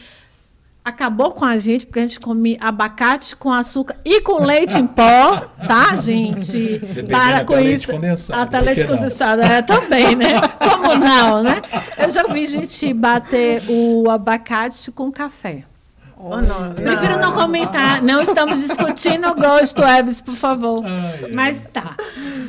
acabou com a gente, porque a gente come abacate com açúcar e com leite em pó, tá, gente? Para com isso. Até leite condensado, também, né? Como não, né? Eu já ouvi gente bater o abacate com café. Prefiro não comentar. Não estamos discutindo o gosto, Eves, por favor. Mas tá.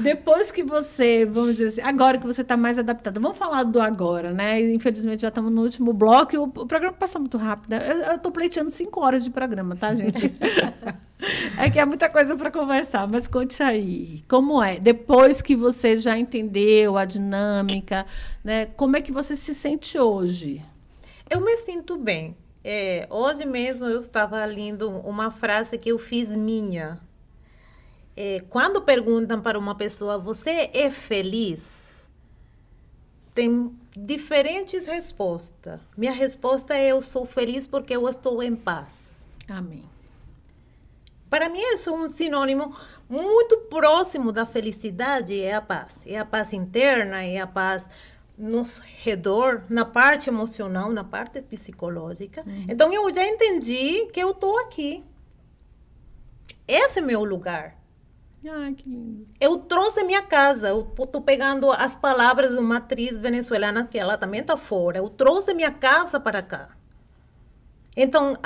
Depois que você, vamos dizer assim, agora que você está mais adaptada, vamos falar do agora, né? Infelizmente já estamos no último bloco e o programa passa muito rápido. Eu estou pleiteando 5 horas de programa, tá, gente? É que é muita coisa para conversar, mas conte aí. Como é? Depois que você já entendeu a dinâmica, né? Como é que você se sente hoje? Eu me sinto bem. Hoje mesmo eu estava lendo uma frase que eu fiz minha. quando perguntam para uma pessoa, você é feliz? Tem diferentes respostas. Minha resposta é, eu sou feliz porque eu estou em paz. Amém. Para mim, isso é um sinônimo muito próximo da felicidade, é a paz. É a paz interna, é a paz no redor, na parte emocional, na parte psicológica. Então, eu já entendi que eu estou aqui. Esse é meu lugar. Ai, que lindo. Eu trouxe minha casa. Eu estou pegando as palavras de uma atriz venezuelana, que ela também está fora. Eu trouxe minha casa para cá. Então,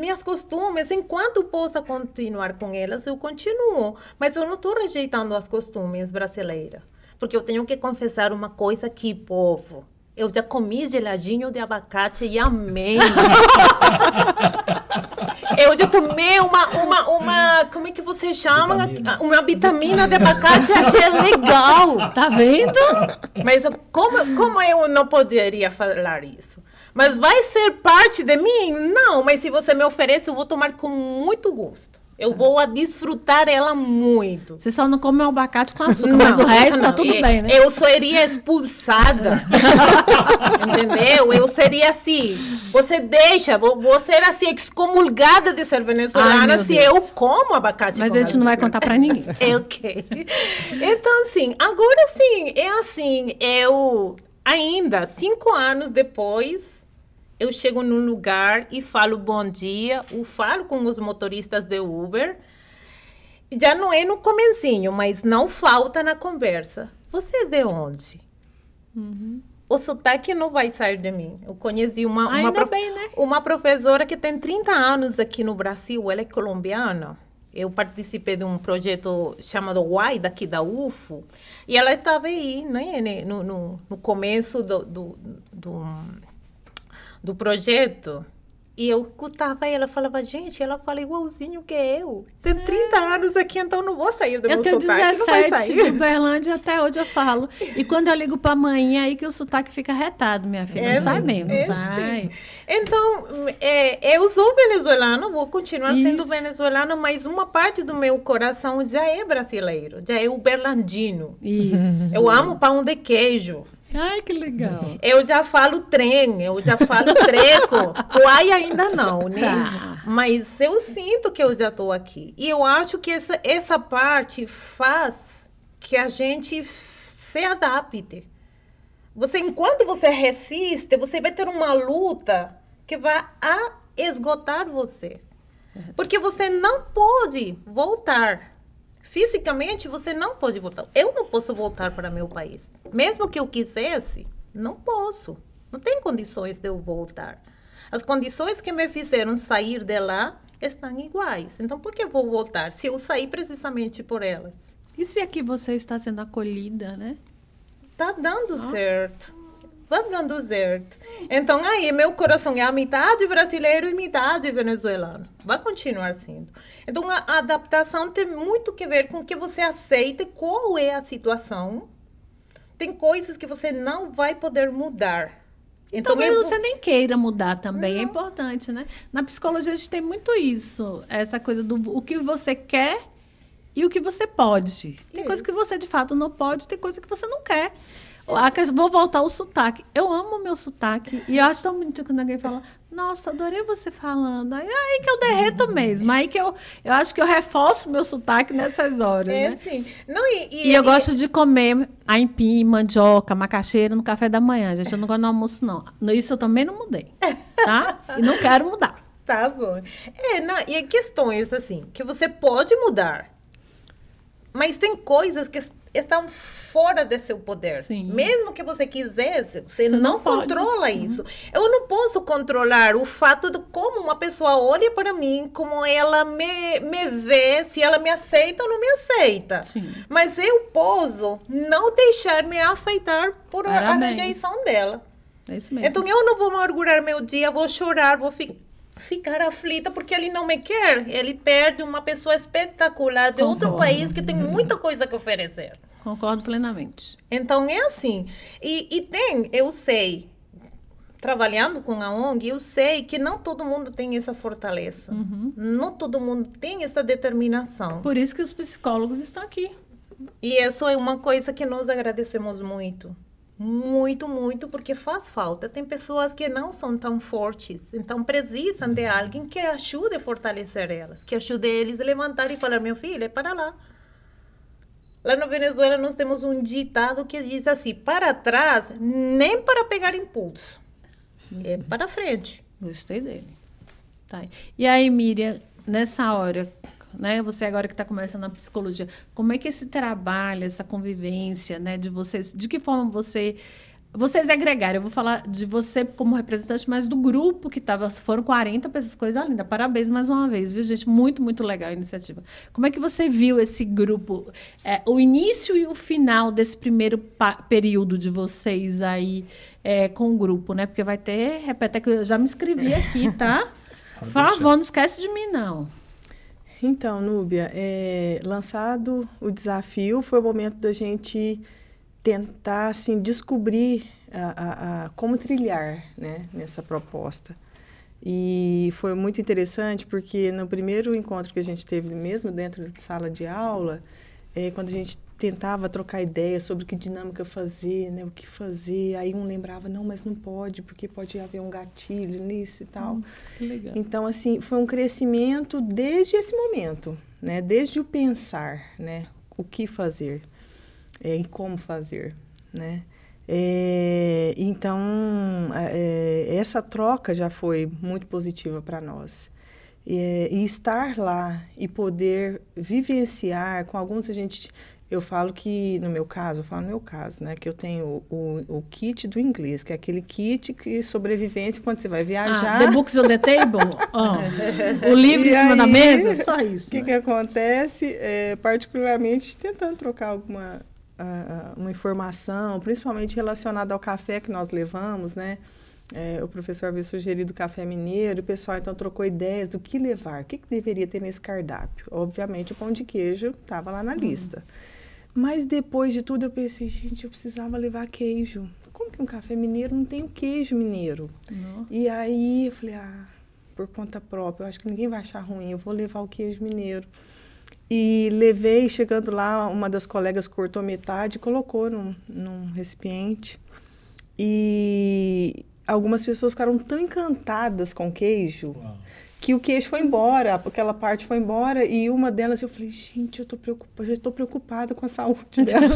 minhas costumes, enquanto eu possa continuar com elas, eu continuo. Mas eu não estou rejeitando as costumes brasileiras. Porque eu tenho que confessar uma coisa aqui, povo. Eu já comi geladinho de abacate e amei. Eu já tomei uma como é que você chama? Uma vitamina de abacate e achei legal. Tá vendo? Mas como eu não poderia falar isso? Mas vai ser parte de mim? Não, mas se você me oferece, eu vou tomar com muito gosto. Eu vou desfrutar ela muito. Você só não come o abacate com açúcar, mas o resto tá tudo bem, né? Eu seria expulsada. Entendeu? Eu seria assim. Você vou ser assim, excomulgada de ser venezuelana se eu como abacate mas com a gente não vai contar pra ninguém. É ok. Então, assim, agora sim, é assim, eu ainda, 5 anos depois, eu chego num lugar e falo bom dia, eu falo com os motoristas de Uber. Já não é no comecinho, mas não falta na conversa. Você é de onde? O sotaque não vai sair de mim. Eu conheci uma professora que tem 30 anos aqui no Brasil, ela é colombiana. Eu participei de um projeto chamado UAI, daqui da UFO, e ela estava aí, né, no começo do projeto, e eu escutava ela, falava, gente, ela fala igualzinho que eu. Tem 30 anos aqui, então não vou sair do meu sotaque. Eu tenho 17 de Uberlândia, até hoje eu falo. E quando eu ligo pra mãe, é aí que o sotaque fica retado, minha filha. Não sai mesmo, vai. Sim. Então, eu sou venezuelana, vou continuar sendo venezuelana, mas uma parte do meu coração já é brasileiro, já é uberlandino. Isso. Eu amo pão de queijo. Ai, que legal. Eu já falo trem, eu já falo treco. Uai ainda não, né? Tá. Mas eu sinto que eu já estou aqui. E eu acho que essa parte faz que a gente se adapte. Enquanto você resiste, você vai ter uma luta que vai esgotar você. Porque você não pode voltar. Fisicamente, você não pode voltar. Eu não posso voltar para meu país. Mesmo que eu quisesse, não posso. Não tem condições de eu voltar. As condições que me fizeram sair de lá estão iguais. Então, por que eu vou voltar se eu saí precisamente por elas? E se aqui você está sendo acolhida, né? Tá dando certo. Tá dando certo. Então, aí, meu coração é a metade brasileiro e metade venezuelano. Vai continuar sendo. Então, a adaptação tem muito que ver com que você aceite qual é a situação. Tem coisas que você não vai poder mudar. Então, talvez você nem queira mudar também, é importante, né? Na psicologia a gente tem muito isso, essa coisa do o que você quer e o que você pode. Tem coisa que você de fato não pode, tem coisa que você não quer. Vou voltar ao sotaque. Eu amo o meu sotaque. E eu acho tão bonito quando alguém fala, nossa, adorei você falando. Aí que eu derreto mesmo. Aí que eu acho que eu reforço meu sotaque nessas horas, né? Sim. Não, e eu gosto de comer aipim, mandioca, macaxeira no café da manhã. Gente, eu não gosto do almoço, não. Isso eu também não mudei, tá? E não quero mudar. Tá bom. E questões, assim, que você pode mudar. Mas tem coisas que estão fora de seu poder. Sim. Mesmo que você quisesse, você não controla isso. Eu não posso controlar o fato de como uma pessoa olha para mim, como ela me vê, se ela me aceita ou não me aceita. Sim. Mas eu posso não deixar me afetar por a rejeição dela. É isso mesmo. Então, eu não vou amargurar meu dia, vou chorar, vou ficar aflita porque ele não me quer. Ele perde uma pessoa espetacular de outro país que tem muita coisa que oferecer. Concordo plenamente. Então, é assim. E eu sei, trabalhando com a ONG, eu sei que não todo mundo tem essa fortaleza. Não todo mundo tem essa determinação. Por isso que os psicólogos estão aqui. E isso é uma coisa que nós agradecemos muito. Muito, muito, porque faz falta. Tem pessoas que não são tão fortes, então precisam de alguém que ajude a fortalecer elas, que ajude eles a levantar e falar, meu filho, é para lá. Lá na Venezuela nós temos um ditado que diz assim, para trás, nem para pegar impulso, é para frente. Gostei dele. Tá. E aí, Miriam, nessa hora, né, você agora que está começando a psicologia, como é que esse trabalho, essa convivência, né, de vocês, de que forma vocês agregaram? Eu vou falar de você como representante, mas do grupo que estava, foram 40 pessoas, coisa linda. Parabéns mais uma vez, viu, gente? Muito, muito legal a iniciativa. Como é que você viu esse grupo, o início e o final desse primeiro período de vocês aí com o grupo, né? Porque vai ter, repete, que eu já me inscrevi aqui, tá? Por favor, não esquece de mim, não. Então, Núbia, lançado o desafio, foi o momento da gente tentar, assim, descobrir como trilhar, né, nessa proposta. E foi muito interessante porque no primeiro encontro que a gente teve, mesmo dentro de sala de aula, quando a gente tentava trocar ideias sobre que dinâmica fazer, né, o que fazer, aí um lembrava, não, mas não pode, porque pode haver um gatilho nisso e tal. Que legal. Então, assim, foi um crescimento desde esse momento, né, desde o pensar, né, o que fazer. E como fazer, né? Então, essa troca já foi muito positiva para nós. E estar lá e poder vivenciar, com alguns eu falo que, no meu caso, né, que eu tenho o kit do inglês, que é aquele kit que sobrevivência quando você vai viajar. The Books on the Table? O livro em cima da mesa? Só isso. O que acontece? Particularmente tentando trocar uma informação, principalmente relacionada ao café que nós levamos, né? O professor havia sugerido o café mineiro, o pessoal então trocou ideias do que levar, o que deveria ter nesse cardápio. Obviamente o pão de queijo estava lá na lista. Mas depois de tudo eu pensei, gente, eu precisava levar queijo. Como que um café mineiro não tem o queijo mineiro? Não. E aí eu falei, por conta própria, eu acho que ninguém vai achar ruim, eu vou levar o queijo mineiro. E levei, chegando lá, uma das colegas cortou metade e colocou num recipiente. E algumas pessoas ficaram tão encantadas com o queijo, que o queijo foi embora, aquela parte foi embora, e uma delas eu falei, gente, já estou preocupada com a saúde dela.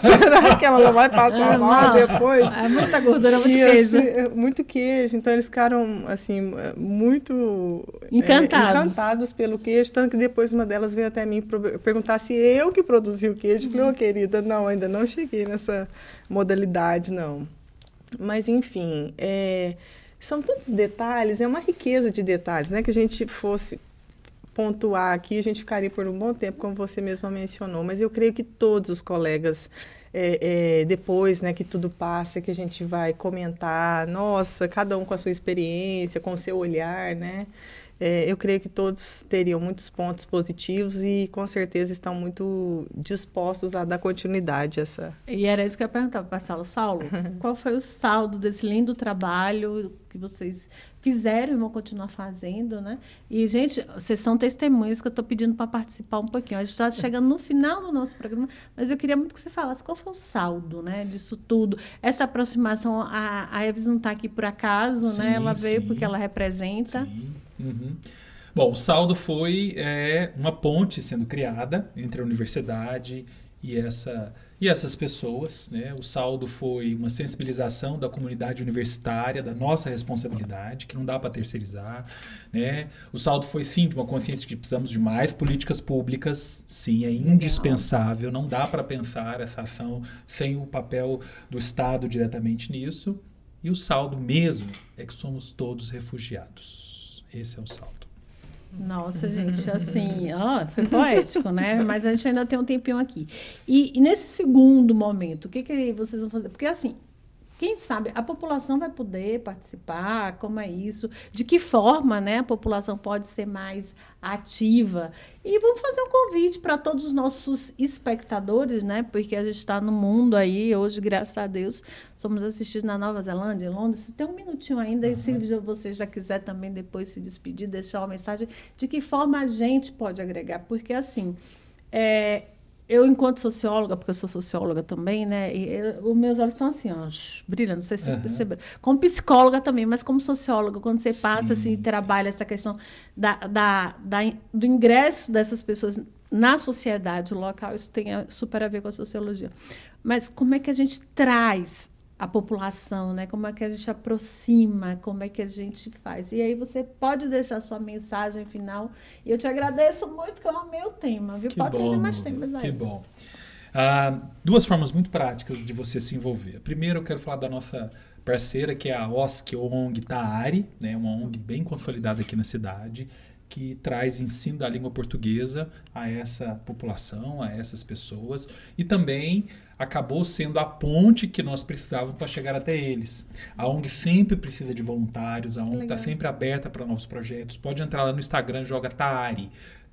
Será que ela não vai passar mal depois? É muita gordura, muito queijo. Assim, muito queijo, então eles ficaram, assim, muito encantados pelo queijo, tanto que depois uma delas veio até mim perguntar se eu que produzi o queijo. Eu falei, querida, não, ainda não cheguei nessa modalidade, não. Mas, enfim, são tantos detalhes, é uma riqueza de detalhes, né? Que a gente fosse pontuar aqui, a gente ficaria por um bom tempo, como você mesma mencionou. Mas eu creio que todos os colegas, depois, né, que tudo passa, que a gente vai comentar, nossa, cada um com a sua experiência, com o seu olhar, né? Eu creio que todos teriam muitos pontos positivos e, com certeza, estão muito dispostos a dar continuidade a essa... E era isso que eu ia perguntar para o Saulo. Qual foi o saldo desse lindo trabalho que vocês fizeram e vão continuar fazendo, né? E, gente, vocês são testemunhas que eu estou pedindo para participar um pouquinho. A gente está chegando no final do nosso programa, mas eu queria muito que você falasse qual foi o saldo, né, disso tudo. Essa aproximação, a Eves não está aqui por acaso, sim, né? Ela veio porque ela representa... Sim. Uhum. Bom, o saldo foi uma ponte sendo criada entre a universidade e essas pessoas, né? O saldo foi uma sensibilização da comunidade universitária, da nossa responsabilidade, que não dá para terceirizar, né? O saldo foi, sim, de uma consciência de que precisamos de mais políticas públicas, sim, é indispensável, não dá para pensar essa ação sem o papel do Estado diretamente nisso. E o saldo mesmo é que somos todos refugiados. Esse é o saldo. Nossa, gente, assim, foi poético, né? Mas a gente ainda tem um tempinho aqui. E nesse segundo momento, o que vocês vão fazer? Porque, assim, quem sabe a população vai poder participar, como é isso, de que forma, né, a população pode ser mais ativa. E vamos fazer um convite para todos os nossos espectadores, né, porque a gente está no mundo aí, hoje, graças a Deus, somos assistidos na Nova Zelândia, em Londres. Se tem um minutinho ainda, e se você já quiser também depois se despedir, deixar uma mensagem de que forma a gente pode agregar, porque assim, eu, enquanto socióloga, porque eu sou socióloga também, né? Os meus olhos estão assim, ó, brilhando, não sei se vocês perceberam. Como psicóloga também, mas como socióloga, quando você passa assim, e trabalha essa questão do ingresso dessas pessoas na sociedade local, isso tem super a ver com a sociologia. Mas como é que a gente traz a população, né? Como é que a gente aproxima, como é que a gente faz. E aí você pode deixar sua mensagem final. E eu te agradeço muito, que eu amei o tema, viu? Pode trazer mais temas aí. Que bom. Duas formas muito práticas de você se envolver. Primeiro, eu quero falar da nossa parceira, que é a ONG Taari, né? Uma ONG bem consolidada aqui na cidade, que traz ensino da língua portuguesa a essa população, a essas pessoas, e também acabou sendo a ponte que nós precisávamos para chegar até eles. A ONG sempre precisa de voluntários, a ONG está sempre aberta para novos projetos. Pode entrar lá no Instagram, joga Taari,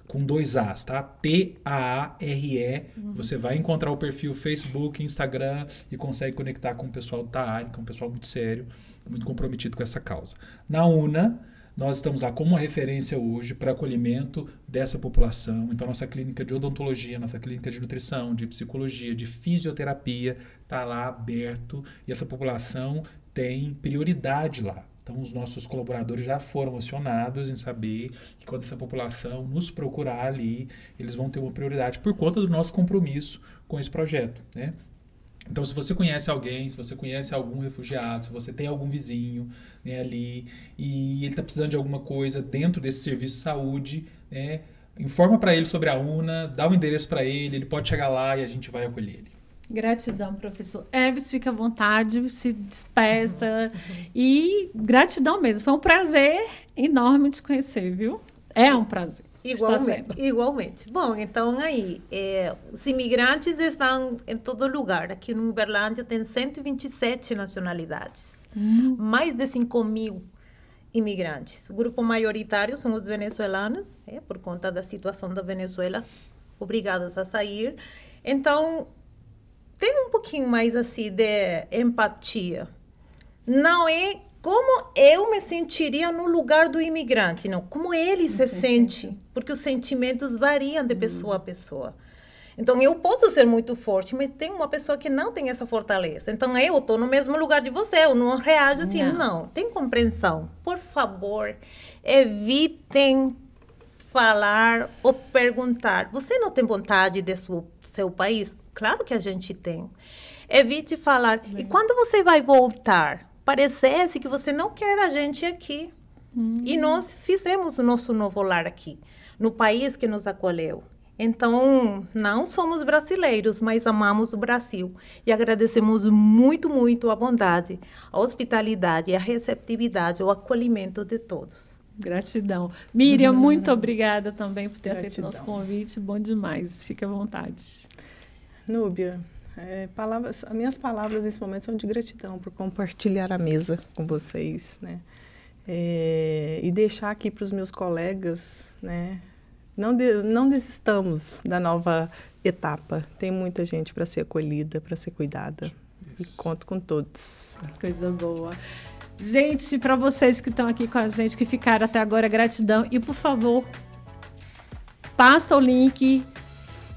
com 2 As, tá? T-A-A-R-E. Você vai encontrar o perfil Facebook, Instagram e consegue conectar com o pessoal do Taari, que é um pessoal muito sério, muito comprometido com essa causa. Na UNA, nós estamos lá como uma referência hoje para acolhimento dessa população. Então, nossa clínica de odontologia, nossa clínica de nutrição, de psicologia, de fisioterapia está lá aberto e essa população tem prioridade lá. Então, os nossos colaboradores já foram acionados em saber que quando essa população nos procurar ali, eles vão ter uma prioridade por conta do nosso compromisso com esse projeto, né? Então, se você conhece alguém, se você conhece algum refugiado, se você tem algum vizinho, né, ali e ele está precisando de alguma coisa dentro desse serviço de saúde, né, informa para ele sobre a UNA, dá o endereço para ele pode chegar lá e a gente vai acolher ele. Gratidão, professor. Eves, fica à vontade, se despeça. E gratidão mesmo. Foi um prazer enorme te conhecer, viu? É um prazer. Igualmente. Bom, então aí, os imigrantes estão em todo lugar. Aqui no Uberlândia tem 127 nacionalidades. Mais de 5.000 imigrantes. O grupo maioritário são os venezuelanos, por conta da situação da Venezuela, obrigados a sair. Então, tem um pouquinho mais assim de empatia. Não é como eu me sentiria no lugar do imigrante, não. Como ele se sente, porque os sentimentos variam de pessoa a pessoa. Então, eu posso ser muito forte, mas tem uma pessoa que não tem essa fortaleza. Então, eu estou no mesmo lugar de você, eu não reajo assim, não. Tem compreensão. Por favor, evitem falar ou perguntar. Você não tem vontade de seu país? Claro que a gente tem. Evite falar. E quando você vai voltar? Parecesse que você não quer a gente aqui. E nós fizemos o nosso novo lar aqui, no país que nos acolheu. Então, não somos brasileiros, mas amamos o Brasil. E agradecemos muito, muito a bondade, a hospitalidade, a receptividade, o acolhimento de todos. Gratidão. Miriam, muito obrigada também por ter aceito o nosso convite. Bom demais. Fique à vontade. Núbia, as minhas palavras nesse momento são de gratidão por compartilhar a mesa com vocês, né? E deixar aqui para os meus colegas, né? Não desistamos da nova etapa. Tem muita gente para ser acolhida, para ser cuidada. E conto com todos. Coisa boa. Gente, para vocês que estão aqui com a gente, que ficaram até agora, gratidão. E, por favor, passa o link,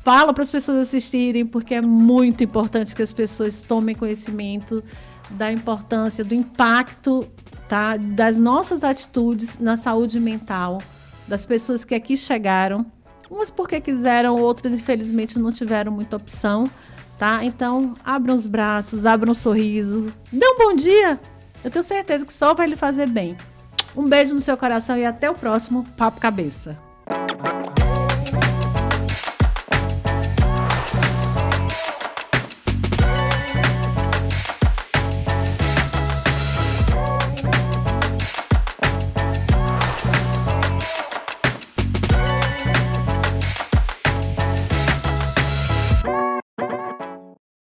fala para as pessoas assistirem, porque é muito importante que as pessoas tomem conhecimento da importância, do impacto, tá, das nossas atitudes na saúde mental, das pessoas que aqui chegaram, umas porque quiseram, outras infelizmente não tiveram muita opção, tá? Então, abram os braços, abram um sorriso, dê um bom dia, eu tenho certeza que só vai lhe fazer bem. Um beijo no seu coração e até o próximo Papo Cabeça.